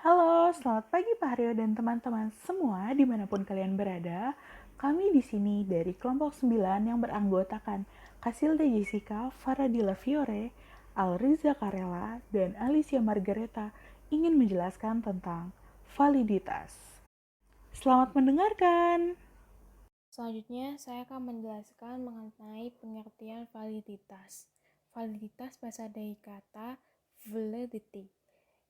Halo, selamat pagi Pak Haryo dan teman-teman semua dimanapun kalian berada. Kami di sini dari kelompok 9 yang beranggotakan Casilda Jessica, Faradila Fiore, Alriza Karela, dan Alicia Margareta ingin menjelaskan tentang validitas. Selamat mendengarkan. Selanjutnya, saya akan menjelaskan mengenai pengertian validitas. Validitas berasal dari kata validity,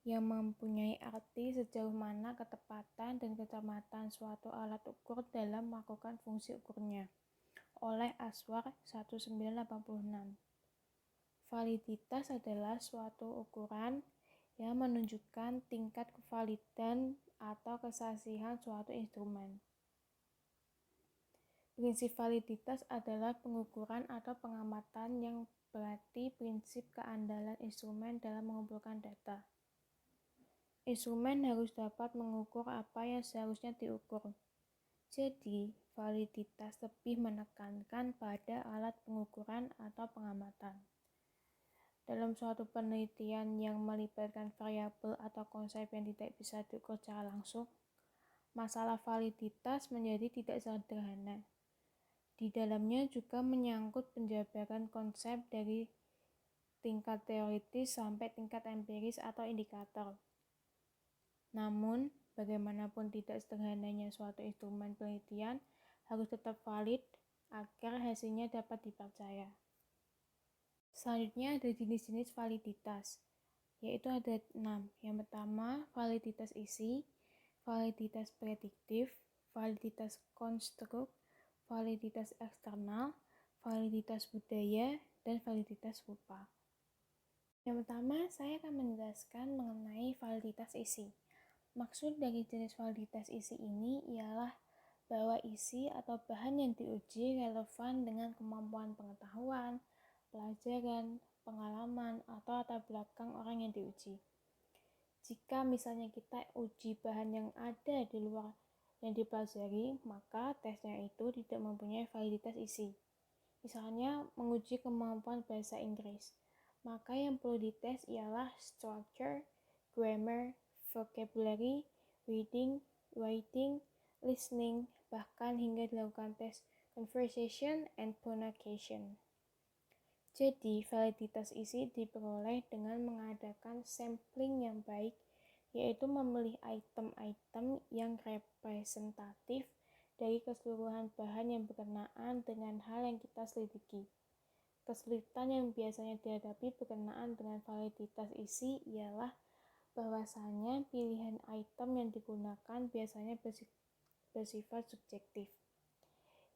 yang mempunyai arti sejauh mana ketepatan dan kecermatan suatu alat ukur dalam melakukan fungsi ukurnya, oleh Aswar 1986. Validitas adalah suatu ukuran yang menunjukkan tingkat kevalidan atau kesasihan suatu instrumen. Prinsip validitas adalah pengukuran atau pengamatan yang berarti prinsip keandalan instrumen dalam mengumpulkan data. Instrumen harus dapat mengukur apa yang seharusnya diukur. Jadi, validitas lebih menekankan pada alat pengukuran atau pengamatan. Dalam suatu penelitian yang melibatkan variabel atau konsep yang tidak bisa diukur secara langsung, masalah validitas menjadi tidak sederhana. Di dalamnya juga menyangkut penjabaran konsep dari tingkat teoritis sampai tingkat empiris atau indikator. Namun, bagaimanapun tidak sederhananya suatu instrumen penelitian harus tetap valid agar hasilnya dapat dipercaya. Selanjutnya ada jenis-jenis validitas, yaitu ada 6. Yang pertama, validitas isi, validitas prediktif, validitas konstruk, validitas eksternal, validitas budaya, dan validitas rupa. Yang pertama, saya akan menjelaskan mengenai validitas isi. Maksud dari jenis validitas isi ini ialah bahwa isi atau bahan yang diuji relevan dengan kemampuan pengetahuan, pelajaran, pengalaman, atau latar belakang orang yang diuji. Jika misalnya kita uji bahan yang ada di luar yang dipelajari, maka tesnya itu tidak mempunyai validitas isi. Misalnya menguji kemampuan bahasa Inggris, maka yang perlu dites ialah structure, grammar, vocabulary, reading, writing, listening, bahkan hingga dilakukan tes conversation and pronunciation. Jadi, validitas isi diperoleh dengan mengadakan sampling yang baik, yaitu memilih item-item yang representatif dari keseluruhan bahan yang berkenaan dengan hal yang kita selidiki. Kesulitan yang biasanya dihadapi berkenaan dengan validitas isi ialah bahwasanya pilihan item yang digunakan biasanya bersifat subjektif,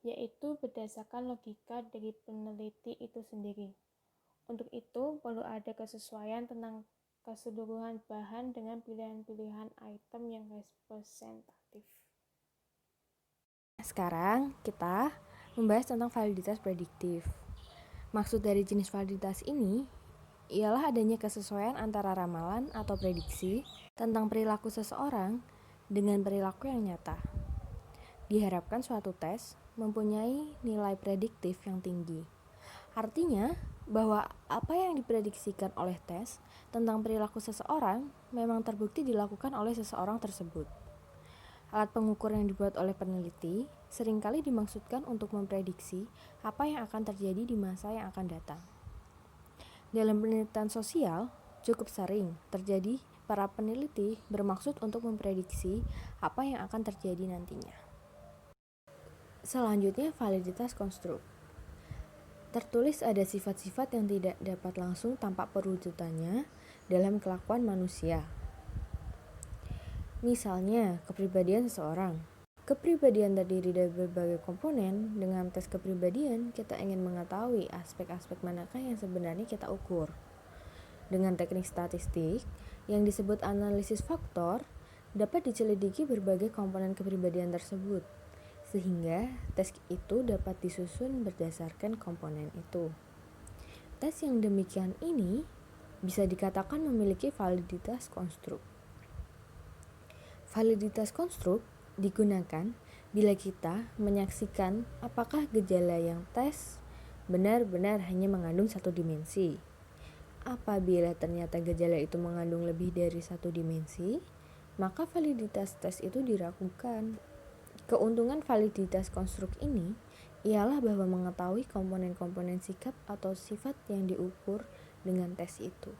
yaitu berdasarkan logika dari peneliti itu sendiri. Untuk itu, perlu ada kesesuaian tentang keseluruhan bahan dengan pilihan-pilihan item yang representatif. Sekarang kita membahas tentang validitas prediktif. Maksud dari jenis validitas ini ialah adanya kesesuaian antara ramalan atau prediksi tentang perilaku seseorang dengan perilaku yang nyata. Diharapkan suatu tes mempunyai nilai prediktif yang tinggi. Artinya bahwa apa yang diprediksikan oleh tes tentang perilaku seseorang memang terbukti dilakukan oleh seseorang tersebut. Alat pengukur yang dibuat oleh peneliti seringkali dimaksudkan untuk memprediksi apa yang akan terjadi di masa yang akan datang. Dalam penelitian sosial, cukup sering terjadi para peneliti bermaksud untuk memprediksi apa yang akan terjadi nantinya. Selanjutnya, validitas konstruk. Tertulis ada sifat-sifat yang tidak dapat langsung tampak perwujudannya dalam kelakuan manusia. Misalnya, kepribadian seseorang. Kepribadian terdiri dari berbagai komponen. Dengan tes kepribadian, kita ingin mengetahui aspek-aspek manakah yang sebenarnya kita ukur. Dengan teknik statistik yang disebut analisis faktor, dapat diselidiki berbagai komponen kepribadian tersebut, sehingga tes itu dapat disusun berdasarkan komponen itu. Tes yang demikian ini bisa dikatakan memiliki validitas konstruk. Validitas konstruk digunakan bila kita menyaksikan apakah gejala yang tes benar-benar hanya mengandung satu dimensi. Apabila ternyata gejala itu mengandung lebih dari satu dimensi, maka validitas tes itu diragukan. Keuntungan validitas konstruk ini ialah bahwa mengetahui komponen-komponen sikap atau sifat yang diukur dengan tes itu.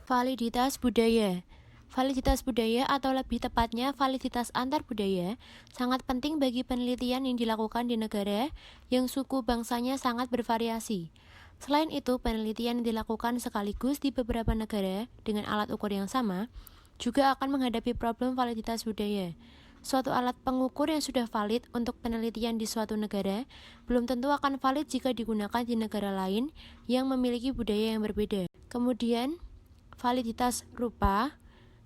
Validitas budaya. Validitas budaya atau lebih tepatnya validitas antar budaya sangat penting bagi penelitian yang dilakukan di negara yang suku bangsanya sangat bervariasi. Selain itu, penelitian yang dilakukan sekaligus di beberapa negara dengan alat ukur yang sama juga akan menghadapi problem validitas budaya. Suatu alat pengukur yang sudah valid untuk penelitian di suatu negara belum tentu akan valid jika digunakan di negara lain yang memiliki budaya yang berbeda. Kemudian, validitas rupa.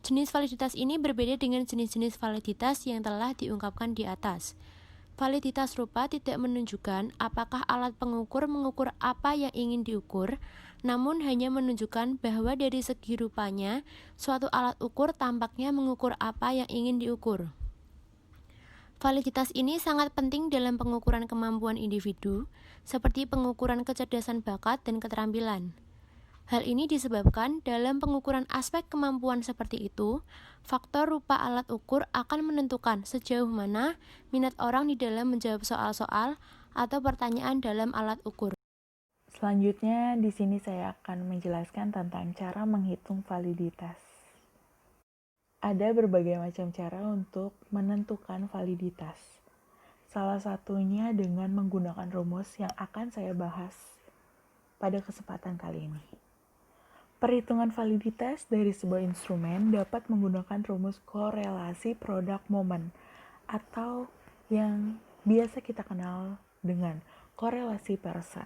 Jenis validitas ini berbeda dengan jenis-jenis validitas yang telah diungkapkan di atas. Validitas rupa tidak menunjukkan apakah alat pengukur mengukur apa yang ingin diukur, namun hanya menunjukkan bahwa dari segi rupanya, suatu alat ukur tampaknya mengukur apa yang ingin diukur. Validitas ini sangat penting dalam pengukuran kemampuan individu, seperti pengukuran kecerdasan bakat dan keterampilan. Hal ini disebabkan dalam pengukuran aspek kemampuan seperti itu, faktor rupa alat ukur akan menentukan sejauh mana minat orang di dalam menjawab soal-soal atau pertanyaan dalam alat ukur. Selanjutnya, di sini saya akan menjelaskan tentang cara menghitung validitas. Ada berbagai macam cara untuk menentukan validitas. Salah satunya dengan menggunakan rumus yang akan saya bahas pada kesempatan kali ini. Perhitungan validitas dari sebuah instrumen dapat menggunakan rumus korelasi produk momen atau yang biasa kita kenal dengan korelasi Pearson.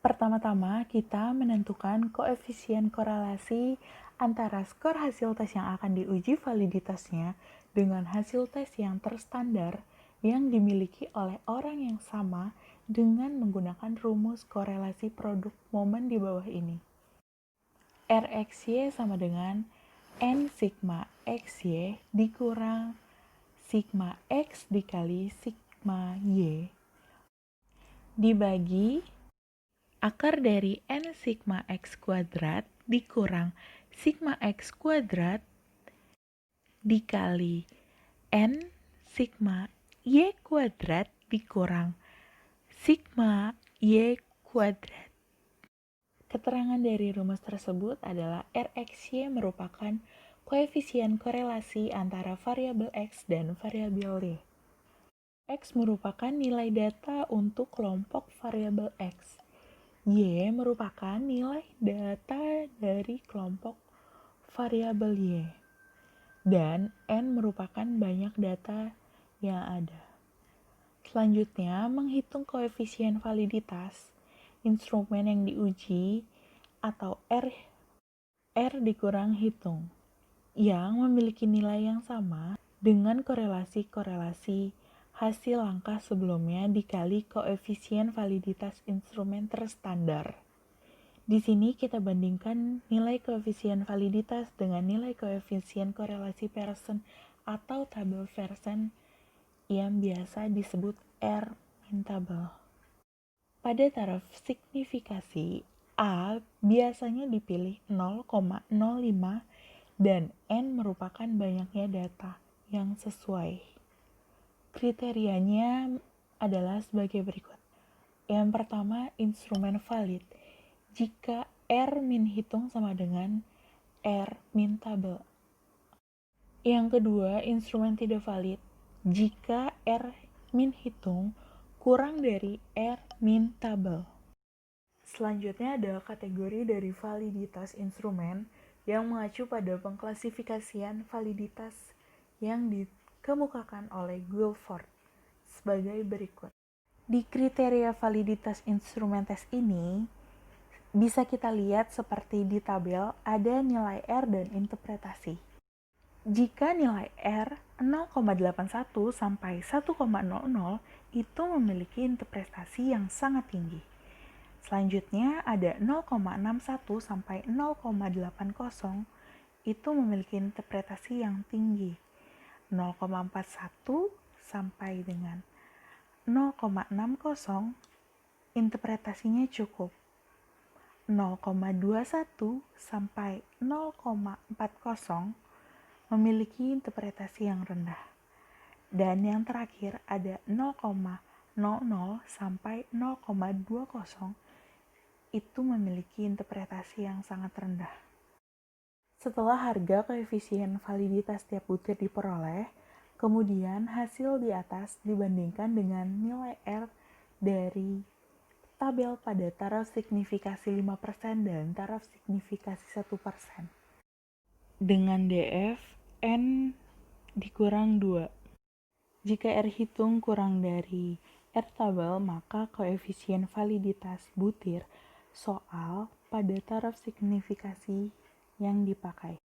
Pertama-tama, kita menentukan koefisien korelasi antara skor hasil tes yang akan diuji validitasnya dengan hasil tes yang terstandar yang dimiliki oleh orang yang sama dengan menggunakan rumus korelasi produk momen di bawah ini. RXY sama dengan N sigma XY dikurang sigma X dikali sigma Y dibagi akar dari N sigma X kuadrat dikurang sigma X kuadrat dikali N sigma Y kuadrat dikurang sigma Y kuadrat. Keterangan dari rumus tersebut adalah RXY merupakan koefisien korelasi antara variabel X dan variabel Y. X merupakan nilai data untuk kelompok variabel X. Y merupakan nilai data dari kelompok variabel Y. Dan N merupakan banyak data yang ada. Selanjutnya, menghitung koefisien validitas instrumen yang diuji atau R dikurang hitung yang memiliki nilai yang sama dengan korelasi-korelasi hasil langkah sebelumnya dikali koefisien validitas instrumen terstandar. Di sini kita bandingkan nilai koefisien validitas dengan nilai koefisien korelasi Pearson atau tabel Pearson yang biasa disebut R-min tabel. Pada taraf signifikasi, A biasanya dipilih 0,05 dan N merupakan banyaknya data yang sesuai. Kriterianya adalah sebagai berikut. Yang pertama, instrumen valid. Jika R-min hitung sama dengan R-min tabel. Yang kedua, instrumen tidak valid. Jika R-min hitung kurang dari R-min tabel. Selanjutnya ada kategori dari validitas instrumen yang mengacu pada pengklasifikasian validitas yang dikemukakan oleh Guilford sebagai berikut. Di kriteria validitas instrumen tes ini, bisa kita lihat seperti di tabel ada nilai R dan interpretasi. Jika nilai R 0,81 sampai 1,00 itu memiliki interpretasi yang sangat tinggi. Selanjutnya ada 0,61 sampai 0,80 itu memiliki interpretasi yang tinggi. 0,41 sampai dengan 0,60 interpretasinya cukup. 0,21 sampai 0,40 memiliki interpretasi yang rendah. Dan yang terakhir ada 0,00 sampai 0,20 itu memiliki interpretasi yang sangat rendah. Setelah harga koefisien validitas tiap butir diperoleh, kemudian hasil di atas dibandingkan dengan nilai R dari tabel pada taraf signifikasi 5% dan taraf signifikasi 1%. Dengan DF, N dikurang 2. Jika R hitung kurang dari R tabel, maka koefisien validitas butir soal pada taraf signifikasi yang dipakai.